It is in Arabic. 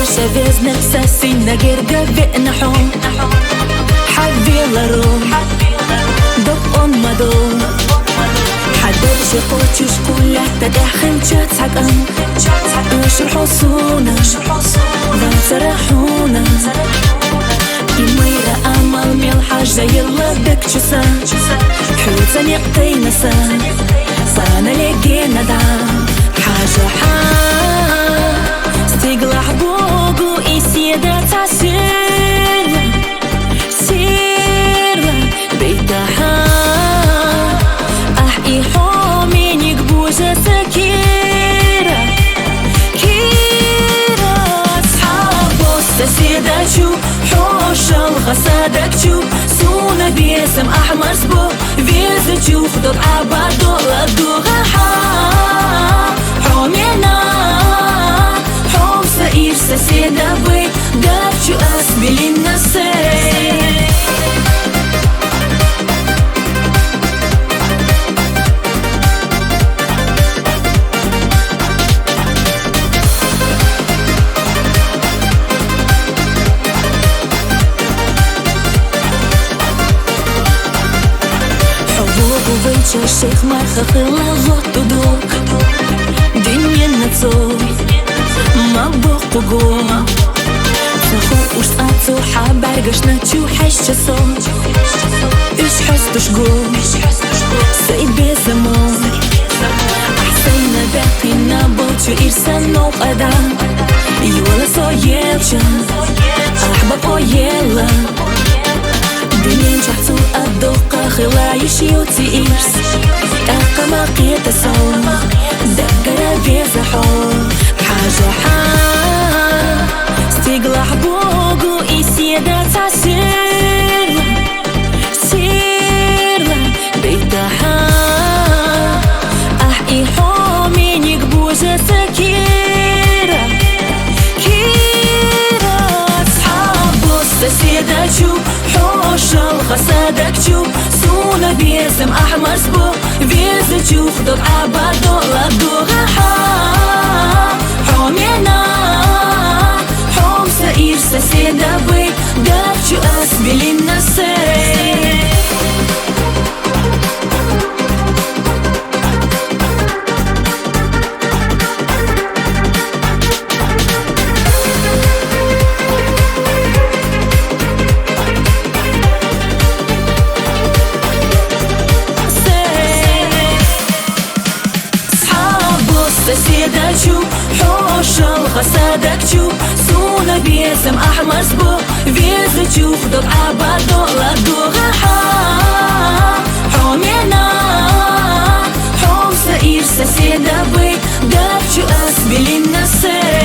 شافزنا ساسينا جرجا بقنا حوم حبي لروم دق مدوم حدر شقوتش كلها تدخل جاتك وش الحصونة فرحونا يميرا أمل ملحاج زي الله دك جسان حوتا نقطينا سان صانا لقينا دعم حاجة استقلع بوغو إسيادة تاسير سير بيتها أحقي حومين يقبوزة سكيرة كيرة أصحابو السيدة شو حوش الغسادك شو سونا بيسم أحمر سبو فيزة شو خدوك عبادو لدوغا حومينا حوم سئير سيدة بي دافشو أسبلي النسي الشيخ مرخى خلا غط دوك دنيا نتصور ما بوق قوم تخو وش أتو حابر قشنا تشو حش صوت إيش حستش قوم سيد بيزمون أحسينا باقينا بوتشو إرسان نوق أدام يولا صويلشان أحباب ويلا دنين شحتو الدوقة خلا يشيوتي إيرس أقا ما قيت الصوم دقنا بيزا حوم حاجة استقلع بوغو إسيادة تاسير سير بيتها أحقي حومين يقبوزة سكيرة كيرة أصحابو السيدة شو حوش الغسادك شو سونا بيسم أحمر سبو فيزة شو خدوك عبادو لدوغا حومينا حوم سئير سيدة بي دافشو أسبلي النسي سيدة شو حوش الغسادك شو سونا بيسم أحمر سبو فيزة شو خدوك عبادو لدوغا حومينا حوم سئير سيدة بي دافشو أسبلي النسي